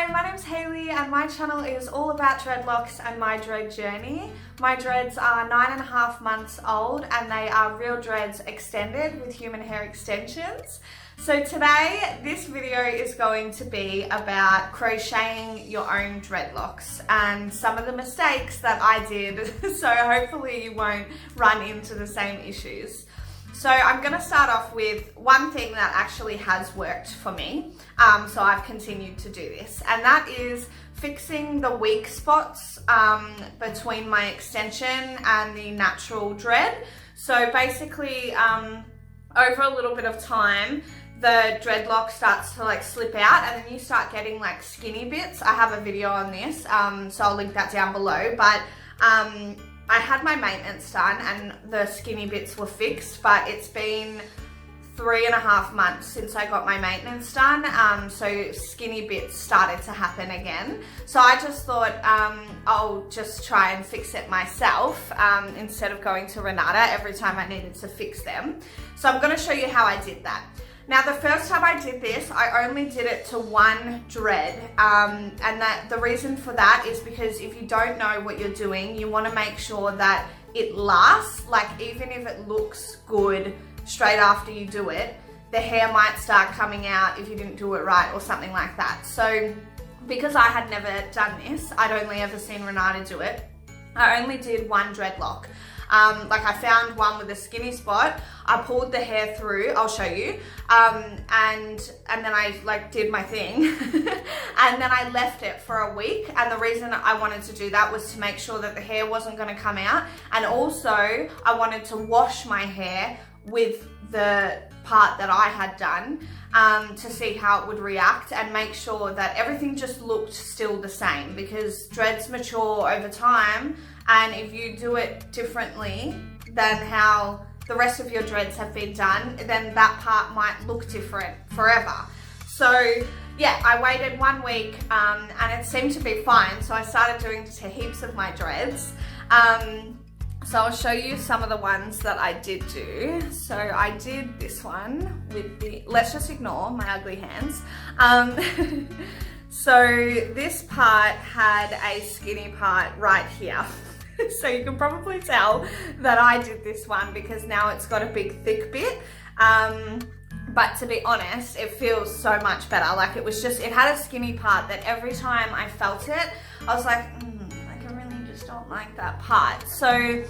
Hi, my name's Hayley and my channel is all about dreadlocks and my dread journey. My dreads are 9.5 months old and they are real dreads extended with human hair extensions. So today, this video is going to be about crocheting your own dreadlocks and some of the mistakes that I did, so hopefully you won't run into the same issues. So I'm going to start off with one thing that actually has worked for me, so I've continued to do this, and that is fixing the weak spots between my extension and the natural dread. So basically, over a little bit of time, the dreadlock starts to like slip out and then you start getting like skinny bits. I have a video on this, so I'll link that down below, but I had my maintenance done and the skinny bits were fixed, but it's been 3.5 months since I got my maintenance done, so skinny bits started to happen again. So I just thought I'll just try and fix it myself instead of going to Renata every time I needed to fix them. So I'm going to show you how I did that. Now, the first time I did this, I only did it to one dread, and that the reason for that is because if you don't know what you're doing, you want to make sure that it lasts. Like, even if it looks good straight after you do it, the hair might start coming out if you didn't do it right or something like that. So because I had never done this, I'd only ever seen Renata do it, I only did one dreadlock. Like, I found one with a skinny spot, I pulled the hair through, I'll show you, and then I like did my thing and then I left it for a week, and the reason I wanted to do that was to make sure that the hair wasn't going to come out, and also I wanted to wash my hair with the part that I had done to see how it would react and make sure that everything just looked still the same, because dreads mature over time, and if you do it differently than how the rest of your dreads have been done, then that part might look different forever. So yeah, I waited 1 week and it seemed to be fine, so I started doing to heaps of my dreads. So I'll show you some of the ones that I did do. So I did this one with the, let's just ignore my ugly hands. So this part had a skinny part right here. So you can probably tell that I did this one because now it's got a big thick bit. But to be honest, it feels so much better. Like, it was just, it had a skinny part that every time I felt it, I was like, I really just don't like that part. So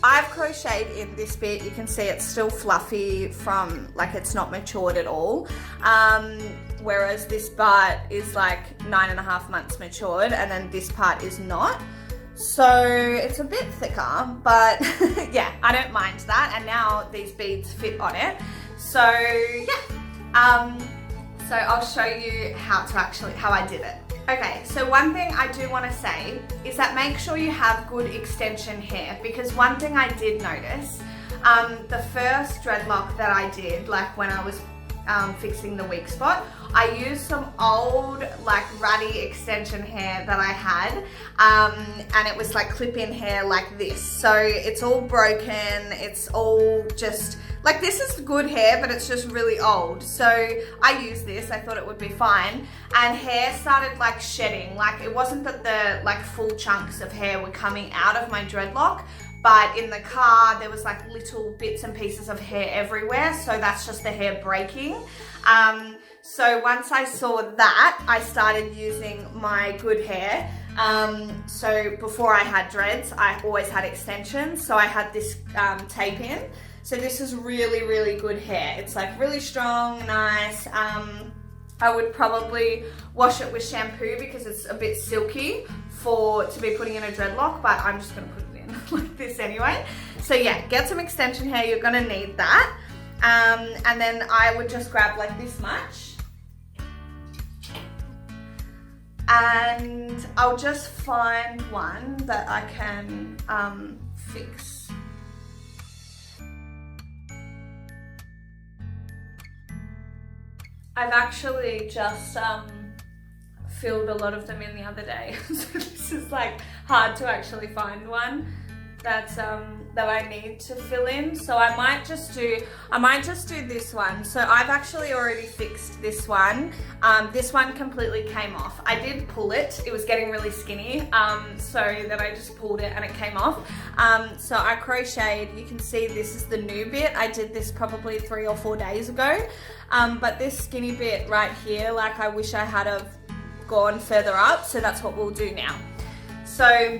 I've crocheted in this bit. You can see it's still fluffy from, like, it's not matured at all. Whereas this part is like 9.5 months matured, and then this part is not. So it's a bit thicker, but yeah, I don't mind that. And now these beads fit on it. So yeah, so I'll show you how I did it. Okay, so one thing I do want to say is that make sure you have good extension hair, because one thing I did notice, the first dreadlock that I did, like when I was fixing the weak spot, I used some old like ratty extension hair that I had, and it was like clip-in hair like this. So it's all broken, it's all just like, this is good hair, but it's just really old. So I used this, I thought it would be fine, and hair started like shedding. Like, it wasn't that the like full chunks of hair were coming out of my dreadlock, but in the car there was like little bits and pieces of hair everywhere, so that's just the hair breaking. So once I saw that, I started using my good hair. So before I had dreads, I always had extensions, so I had this tape in. So this is really, really good hair. It's like really strong, nice. I would probably wash it with shampoo because it's a bit silky to be putting in a dreadlock, but I'm just gonna put it in like this anyway. So yeah, get some extension hair, you're gonna need that. And then I would just grab like this much, and I'll just find one that I can fix. I've actually just filled a lot of them in the other day, so this is like hard to actually find one. that I need to fill in. So I might just do this one. So I've actually already fixed this one. This one completely came off. I did pull it. It was getting really skinny. So then I just pulled it and it came off. So I crocheted. You can see this is the new bit. I did this probably 3 or 4 days ago. But this skinny bit right here, like I wish I had have gone further up. So that's what we'll do now. So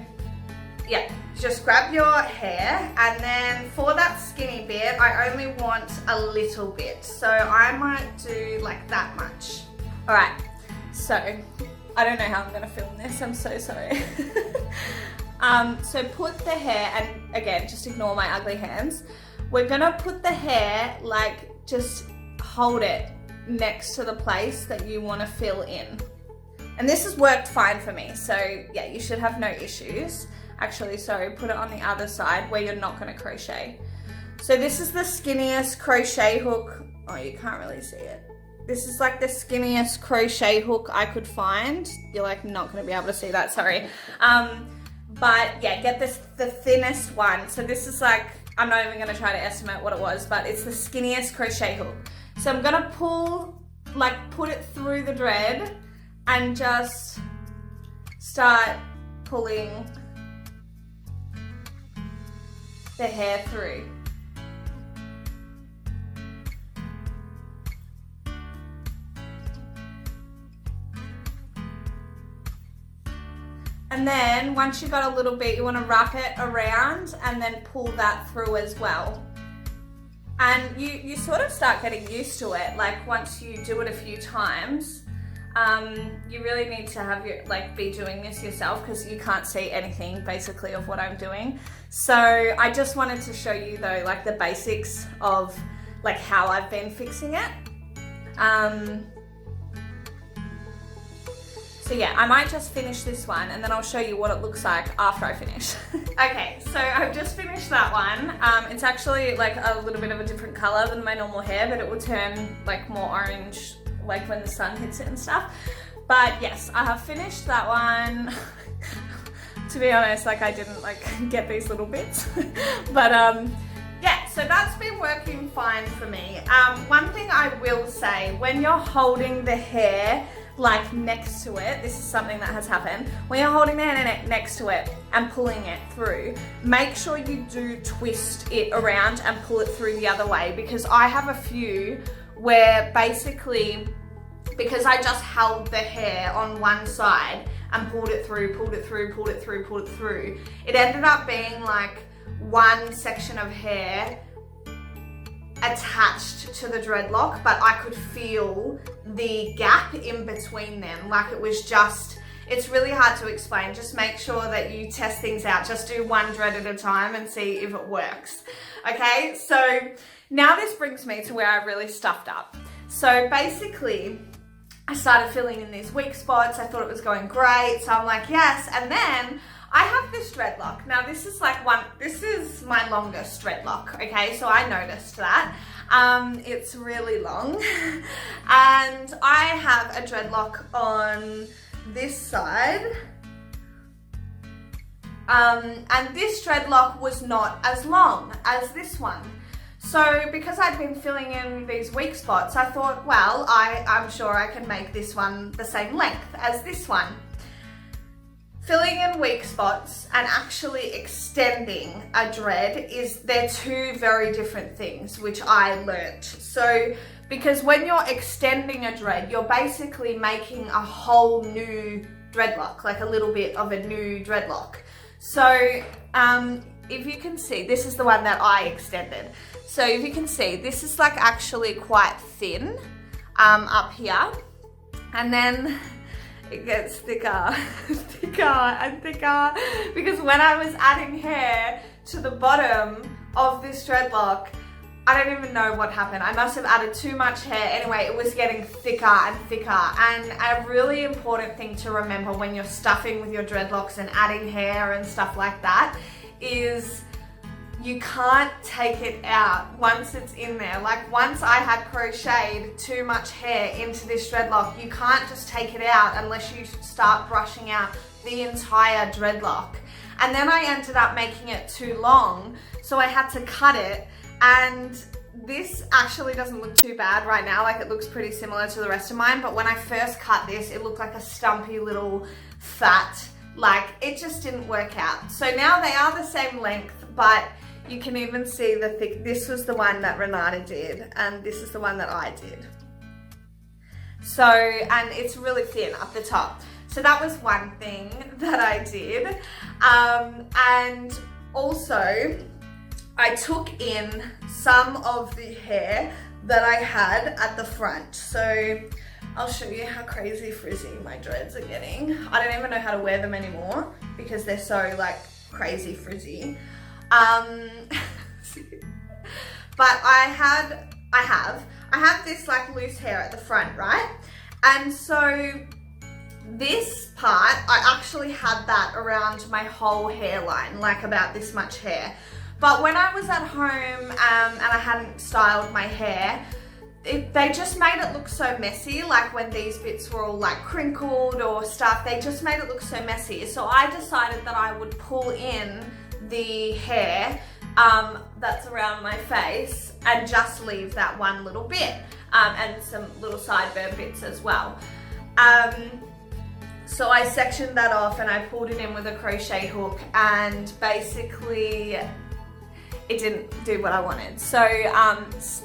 yeah, just grab your hair, and then for that skinny bit, I only want a little bit. So I might do like that much. All right, so I don't know how I'm gonna film this, I'm so sorry. So put the hair, and again, just ignore my ugly hands. We're gonna put the hair, like just hold it next to the place that you wanna fill in. And this has worked fine for me, so yeah, you should have no issues. Actually, sorry, put it on the other side where you're not going to crochet. So this is the skinniest crochet hook. Oh, you can't really see it. This is like the skinniest crochet hook I could find. You're like not going to be able to see that, sorry. But yeah, get the thinnest one. So this is like, I'm not even going to try to estimate what it was, but it's the skinniest crochet hook. So I'm going to put it through the dread and just start pulling the hair through. And then once you've got a little bit, you want to wrap it around and then pull that through as well. And you sort of start getting used to it. Like once you do it a few times, you really need to have be doing this yourself, because you can't see anything basically of what I'm doing. So I just wanted to show you though, like the basics of like how I've been fixing it. So yeah, I might just finish this one and then I'll show you what it looks like after I finish. Okay, so I've just finished that one. It's actually like a little bit of a different color than my normal hair, but it will turn like more orange like when the sun hits it and stuff. But yes, I have finished that one. To be honest, like I didn't like get these little bits. But yeah, so that's been working fine for me. One thing I will say, when you're holding the hair like next to it, this is something that has happened, when you're holding the hair next to it and pulling it through, make sure you do twist it around and pull it through the other way, because I have a few where basically, because I just held the hair on one side and pulled it through, it ended up being like one section of hair attached to the dreadlock, but I could feel the gap in between them. Like it was just, it's really hard to explain. Just make sure that you test things out. Just do one dread at a time and see if it works. Okay, so now this brings me to where I really stuffed up. So basically, I started filling in these weak spots. I thought it was going great. So I'm like, yes. And then I have this dreadlock. Now this is this is my longest dreadlock. Okay, so I noticed that. It's really long. And I have a dreadlock on this side. And this dreadlock was not as long as this one. So because I'd been filling in these weak spots, I thought, well, I'm sure I can make this one the same length as this one. Filling in weak spots and actually extending a dread they're two very different things, which I learnt. So because when you're extending a dread, you're basically making a whole new dreadlock, like a little bit of a new dreadlock. So if you can see, this is the one that I extended. So if you can see, this is like actually quite thin up here. And then it gets thicker, thicker and thicker, because when I was adding hair to the bottom of this dreadlock, I don't even know what happened. I must have added too much hair. Anyway, it was getting thicker and thicker. And a really important thing to remember when you're stuffing with your dreadlocks and adding hair and stuff like that is you can't take it out once it's in there. Like once I had crocheted too much hair into this dreadlock, you can't just take it out unless you start brushing out the entire dreadlock. And then I ended up making it too long, so I had to cut it, and this actually doesn't look too bad right now. Like it looks pretty similar to the rest of mine, but when I first cut this, it looked like a stumpy little fat, like it just didn't work out. So now they are the same length, but you can even see the thick. This was the one that Renata did, and this is the one that I did. So, and it's really thin up the top. So that was one thing that I did. And also I took in some of the hair that I had at the front. So I'll show you how crazy frizzy my dreads are getting. I don't even know how to wear them anymore because they're so like crazy frizzy. But I have this like loose hair at the front, right? And so this part, I actually had that around my whole hairline, like about this much hair. But when I was at home and I hadn't styled my hair, they just made it look so messy. Like when these bits were all like crinkled or stuff, they just made it look so messy. So I decided that I would pull in the hair that's around my face and just leave that one little bit, and some little sideburn bits as well. So I sectioned that off and I pulled it in with a crochet hook, and basically it didn't do what I wanted. So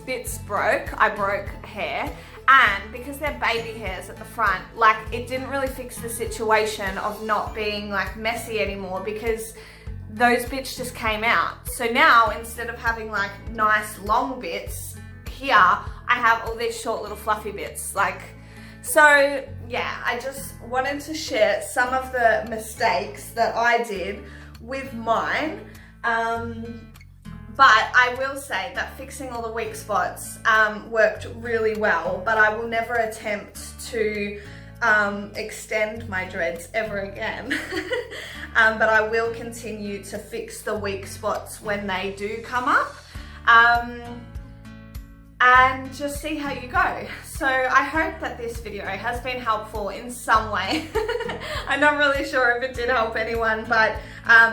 bits broke, I broke hair, and because they're baby hairs at the front, like it didn't really fix the situation of not being like messy anymore, because those bits just came out. So now instead of having like nice long bits here, I have all these short little fluffy bits. Like, so yeah, I just wanted to share some of the mistakes that I did with mine. But I will say that fixing all the weak spots worked really well, but I will never attempt to extend my dreads ever again. But I will continue to fix the weak spots when they do come up, and just see how you go. So I hope that this video has been helpful in some way. I'm not really sure if it did help anyone, but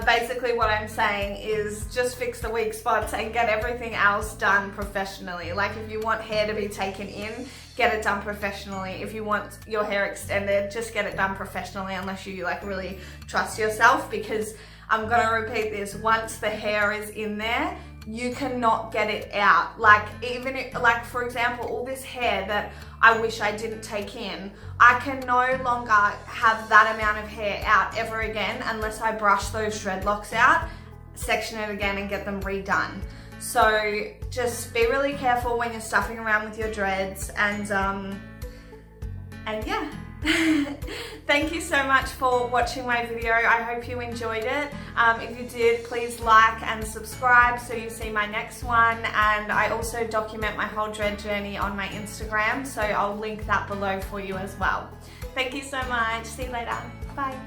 basically what I'm saying is just fix the weak spots and get everything else done professionally. Like if you want hair to be taken in, get it done professionally. If you want your hair extended, just get it done professionally, unless you like really trust yourself, because I'm gonna repeat this, once the hair is in there, you cannot get it out. Like even if, like for example, all this hair that I wish I didn't take in, I can no longer have that amount of hair out ever again unless I brush those dreadlocks out, section it again and get them redone. So just be really careful when you're stuffing around with your dreads, and yeah. Thank you so much for watching my video. I hope you enjoyed it. If you did, please like and subscribe so you see my next one. And I also document my whole dread journey on my Instagram, so I'll link that below for you as well. Thank you so much. See you later. Bye.